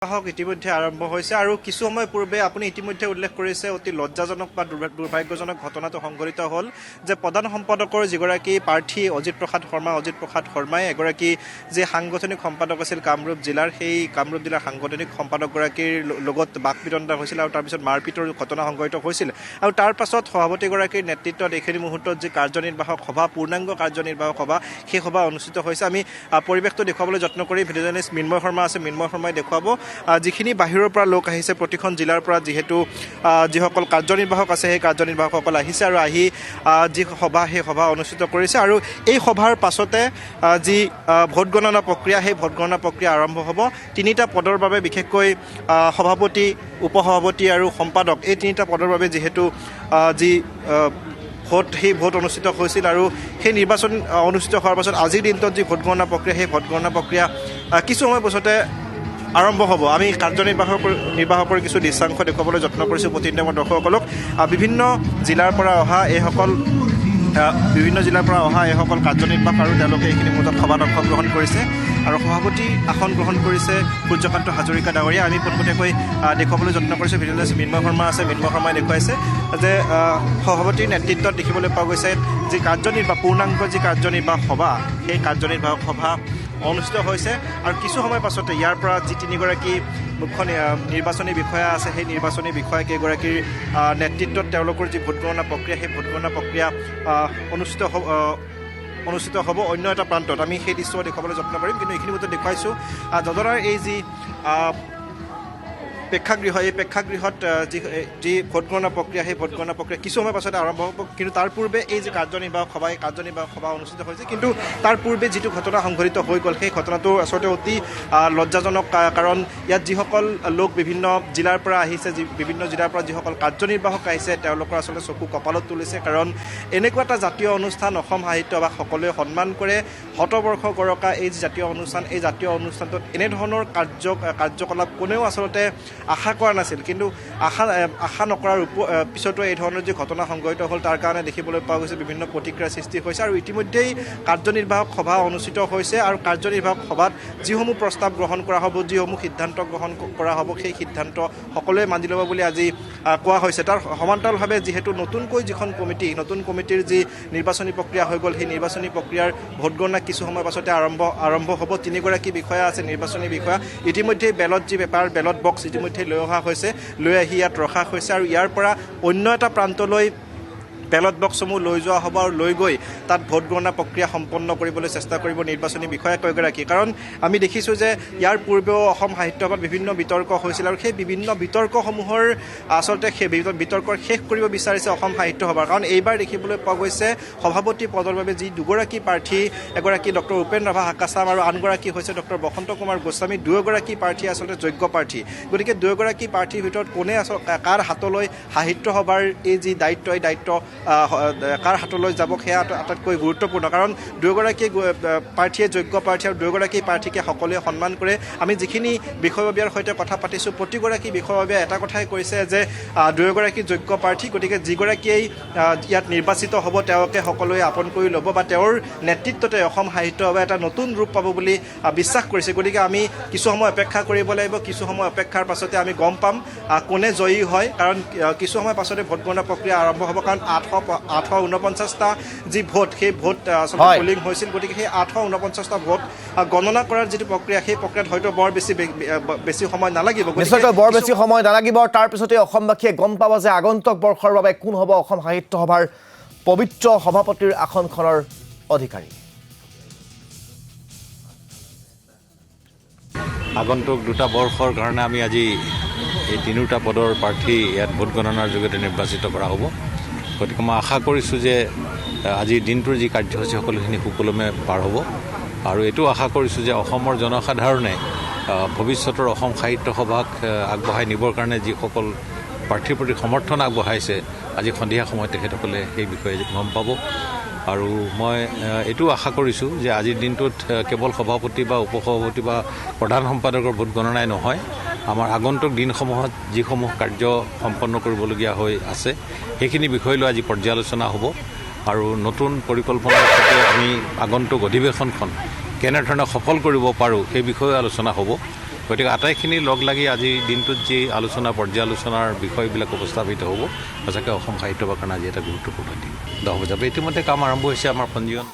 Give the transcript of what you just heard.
ইতিমধ্যে আৰম্ভ হৈছে আৰু কিছু সময় পূৰ্বে আপুনি ইতিমধ্যে উল্লেখ কৰিছে অতি লজ্জাজনক বা দুৰ্ভাগ্যজনক ঘটনাটো সংঘটিত হ'ল যে প্ৰধান সম্পাদকৰ যিগৰাকী প্ৰাৰ্থী অজিত প্ৰসাদ শৰ্মাই এগৰাকী যে সাংগঠনিক সম্পাদক আছিল কামৰূপ জিলাৰ সেই কামৰূপ জিলাৰ সাংগঠনিক সম্পাদকগৰাকীৰ লগত বাকবিতণ্ডা হৈছিল আৰু তাৰপিছত মাৰপিটৰ ঘটনা সংঘটিত হৈছিল আৰু তাৰ পাছত সভাপতিগৰাকীৰ নেতৃত্বত এইখিনি মুহূৰ্তত যি কাৰ্যনিৰ্বাহক সভা পূৰ্ণাংগ কাৰ্যনিৰ্বাহক সভা সেই সভা অনুষ্ঠিত হৈছে। আমি পৰিৱেশটো দেখুৱাবলৈ যত্ন কৰি ভিডিঅ' জাৰ্নেলিষ্ট মিন্ময় শৰ্মা আছে, মিন্ময় শৰ্মাই দেখুৱাব যিখিনি বাহিৰৰ পৰা লোক আহিছে প্ৰতিখন জিলাৰ পৰা, যিহেতু যিসকল কাৰ্যনিৰ্বাহক আছে সেই কাৰ্যনিৰ্বাহকসকল আহিছে আৰু আহি যি সভা সেই সভা অনুষ্ঠিত কৰিছে আৰু এই সভাৰ পাছতে যি ভোটগণনা প্ৰক্ৰিয়া সেই ভোটগণনা প্ৰক্ৰিয়া আৰম্ভ হ'ব। তিনিটা পদৰ বাবে বিশেষকৈ সভাপতি, উপসভাপতি আৰু সম্পাদক এই তিনিটা পদৰ বাবে যিহেতু যি সেই ভোট অনুষ্ঠিত হৈছিল আৰু সেই নিৰ্বাচন অনুষ্ঠিত হোৱাৰ পাছত আজিৰ দিনটোত যি ভোটগণনা প্ৰক্ৰিয়া সেই ভোটগণনা প্ৰক্ৰিয়া কিছু সময় পাছতে আৰম্ভ হ'ব। আমি নিৰ্বাহকৰ কিছু দৃশ্যাংশ দেখুৱাবলৈ যত্ন কৰিছোঁ প্ৰতিনিধি দৰ্শকসকলক। বিভিন্ন জিলাৰ পৰা অহা এইসকল কাৰ্যনিৰ্বাহক আৰু তেওঁলোকে এইখিনি মুহূৰ্তত সভাত অংশগ্ৰহণ কৰিছে আৰু সভাপতি আসন গ্ৰহণ কৰিছে সূৰ্যকান্ত হাজৰিকা ডাঙৰীয়া। আমি পোনপটীয়াকৈ দেখুৱাবলৈ যত্ন কৰিছোঁ। ভিডিঅ' জাৰ্নেলিষ্ট মিন্ময় শৰ্মা আছে, মিন্ময় শৰ্মাই দেখুৱাইছে যে সভাপতিৰ নেতৃত্বত দেখিবলৈ পোৱা গৈছে যি পূৰ্ণাংগ যি কাৰ্যনিৰ্বাহক সভা সেই কাৰ্যনিৰ্বাহক সভা অনুষ্ঠিত হৈছে আৰু কিছু সময় পাছতে ইয়াৰ পৰা যি তিনিগৰাকী মুখ্য নিৰ্বাচনী বিষয়া আছে সেই নিৰ্বাচনী বিষয়াকেইগৰাকীৰ নেতৃত্বত তেওঁলোকৰ যি ভোটগণনা প্ৰক্ৰিয়া সেই ভোটগণনা প্ৰক্ৰিয়া অনুষ্ঠিত হ'ব অন্য এটা প্ৰান্তত। আমি সেই দৃশ্য দেখুৱাবলৈ যত্ন কৰিম, কিন্তু এইখিনি মতে দেখুৱাইছোঁ যদৰাৰ এই যি প্ৰেক্ষাগৃহ এই প্ৰেক্ষাগৃহত যি ভোটগণনা প্ৰক্ৰিয়া সেই ভোটগণনা প্ৰক্ৰিয়া কিছু সময় পাছতে আৰম্ভ হ'ব। কিন্তু তাৰ পূৰ্বে এই যি কাৰ্যনিৰ্বাহক সভা অনুষ্ঠিত হৈছে, কিন্তু তাৰ পূৰ্বে যিটো ঘটনা সংঘটিত হৈ গ'ল সেই ঘটনাটো আচলতে অতি লজ্জাজনক। কাৰণ ইয়াত যিসকল লোক বিভিন্ন জিলাৰ পৰা আহিছে, বিভিন্ন জিলাৰ পৰা যিসকল কাৰ্যনিৰ্বাহক আহিছে তেওঁলোকৰ আচলতে চকু কপালত তুলিছে। কাৰণ এনেকুৱা এটা জাতীয় অনুষ্ঠান অসম সাহিত্য বা সকলোৱে সন্মান কৰে শতবৰ্ষ গৰকা এই যি জাতীয় অনুষ্ঠান, এই জাতীয় অনুষ্ঠানটোত এনেধৰণৰ কাৰ্যকলাপ কোনেও আচলতে আশা কৰা নাছিল। কিন্তু আশা নকৰাৰ পিছতো এই ধৰণৰ যি ঘটনা সংঘটিত হ'ল তাৰ কাৰণে দেখিবলৈ পোৱা গৈছে বিভিন্ন প্ৰতিক্ৰিয়াৰ সৃষ্টি হৈছে আৰু ইতিমধ্যেই কাৰ্যনিৰ্বাহক সভা অনুষ্ঠিত হৈছে আৰু কাৰ্যনিৰ্বাহক সভাত যিসমূহ প্ৰস্তাৱ গ্ৰহণ কৰা হ'ব, যিসমূহ সিদ্ধান্ত গ্ৰহণ কৰা হ'ব সেই সিদ্ধান্ত সকলোৱে মানি ল'ব বুলি আজি কোৱা হৈছে। তাৰ সমান্তৰালভাৱে যিহেতু নতুনকৈ যিখন নতুন কমিটিৰ যি নিৰ্বাচনী প্ৰক্ৰিয়া হৈ গ'ল সেই নিৰ্বাচনী প্ৰক্ৰিয়াৰ ভোটগণনা কিছু সময় পাছতে আৰম্ভ হ'ব। তিনিগৰাকী বিষয়া আছে নিৰ্বাচনী বিষয়া, ইতিমধ্যেই বেলট বক্স ইতিমধ্যে লৈ আহি ইয়াত ৰখা হৈছে আৰু ইয়াৰ পৰা অন্য এটা প্ৰান্তলৈ বেলট বক্সসমূহ লৈ যোৱা হ'ব আৰু লৈ গৈ তাত ভোটগণনা প্ৰক্ৰিয়া সম্পন্ন কৰিবলৈ চেষ্টা কৰিব নিৰ্বাচনী বিষয়াকেইগৰাকী। কাৰণ আমি দেখিছোঁ যে ইয়াৰ পূৰ্বেও অসম সাহিত্য সভাত বিভিন্ন বিতৰ্ক হৈছিল আৰু সেই বিভিন্ন বিতৰ্কসমূহৰ আচলতে সেই বিতৰ্কৰ শেষ কৰিব বিচাৰিছে অসম সাহিত্য সভাৰ। কাৰণ এইবাৰ দেখিবলৈ পোৱা গৈছে সভাপতি পদৰ বাবে যি দুগৰাকী প্ৰাৰ্থী, এগৰাকী ডক্টৰ উপেন ৰাভা হাকাচাম আৰু আনগৰাকী হৈছে ডক্টৰ বসন্ত কুমাৰ গোস্বামী, দুয়োগৰাকী প্ৰাৰ্থী আচলতে যোগ্য প্ৰাৰ্থী। গতিকে দুয়োগৰাকী প্ৰাৰ্থীৰ ভিতৰত কোনে কাৰ হাতলৈ সাহিত্য সভাৰ এই যি দায়িত্ব এই দায়িত্ব কাৰ হাতলৈ যাব সেয়া আটাইতকৈ গুৰুত্বপূৰ্ণ। কাৰণ দুয়োগৰাকী প্ৰাৰ্থীয়ে যোগ্য প্ৰাৰ্থী আৰু দুয়োগৰাকী প্ৰাৰ্থীকে সকলোৱে সন্মান কৰে। আমি যিখিনি বিষয়ববীয়াৰ সৈতে কথা পাতিছোঁ প্ৰতিগৰাকী বিষয়ববীয়াই এটা কথাই কৈছে যে দুয়োগৰাকী যোগ্য প্ৰাৰ্থী, গতিকে যিগৰাকীয়েই ইয়াত নিৰ্বাচিত হ'ব তেওঁকে সকলোৱে আপন কৰি ল'ব বা তেওঁৰ নেতৃত্বতে অসম সাহিত্য সভা এটা নতুন ৰূপ পাব বুলি বিশ্বাস কৰিছে। গতিকে আমি কিছু সময় অপেক্ষা কৰিব লাগিব, কিছু সময় অপেক্ষাৰ পাছতে আমি গম পাম কোনে জয়ী হয়। কাৰণ কিছু সময় পাছতে ভোটগণনা প্ৰক্ৰিয়া আৰম্ভ হ'ব। কাৰণ 849টা যি ভোট সেই ভোট আচলতে পলিং হৈছিল। গতিকে সেই 849টা ভোট গণনা কৰাৰ যিটো প্ৰক্ৰিয়া সেই প্ৰক্ৰিয়াত হয়তো বৰ বেছি সময় নালাগিব। নিশ্চয়কৈ বৰ বেছি সময় নালাগিব। তাৰপিছতে অসমবাসীয়ে গম পাব যে আগন্তুক বৰ্ষৰ বাবে কোন হ'ব অসম সাহিত্য সভাৰ পবিত্ৰ সভাপতিৰ আসনখনৰ অধিকাৰী। আগন্তুক 2টা বৰ্ষৰ কাৰণে আমি আজি এই 3টা পদৰ প্ৰাৰ্থী ইয়াত ভোট গণনাৰ যোগেদি নিৰ্বাচিত কৰা হ'ব। গতিকে মই আশা কৰিছোঁ যে আজিৰ দিনটোৰ যি কাৰ্যসূচী সকলোখিনি সুকলমে পাৰ হ'ব আৰু এইটো আশা কৰিছোঁ যে অসমৰ জনসাধাৰণে ভৱিষ্যতৰ অসম সাহিত্য সভাক আগবঢ়াই নিবৰ কাৰণে যিসকল প্ৰাৰ্থীৰ প্ৰতি সমৰ্থন আগবঢ়াইছে আজি সন্ধিয়া সময়ত তেখেতসকলে সেই বিষয়ে গম পাব। আৰু মই এইটো আশা কৰিছোঁ যে আজিৰ দিনটোত কেৱল সভাপতি বা উপসভাপতি বা প্ৰধান সম্পাদকৰ ভোট গণনাই নহয়, আমাৰ আগন্তুক দিনসমূহত যিসমূহ কাৰ্য সম্পন্ন কৰিবলগীয়া হৈ আছে সেইখিনি বিষয় লৈ আজি পৰ্যালোচনা হ'ব আৰু নতুন পৰিকল্পনাৰ সৈতে আমি আগন্তুক অধিৱেশনখন কেনেধৰণে সফল কৰিব পাৰোঁ সেই বিষয়ে আলোচনা হ'ব। গতিকে আটাইখিনি লগ লাগি আজিৰ দিনটোত যি পৰ্যালোচনাৰ বিষয়বিলাক উপস্থাপিত হ'ব সঁচাকৈ অসম সাহিত্য সভাৰ কাৰণে আজি এটা গুৰুত্বপূৰ্ণ দিন 10 বজাৰ পৰা ইতিমধ্যে কাম আৰম্ভ হৈছে আমাৰ পঞ্জীয়ন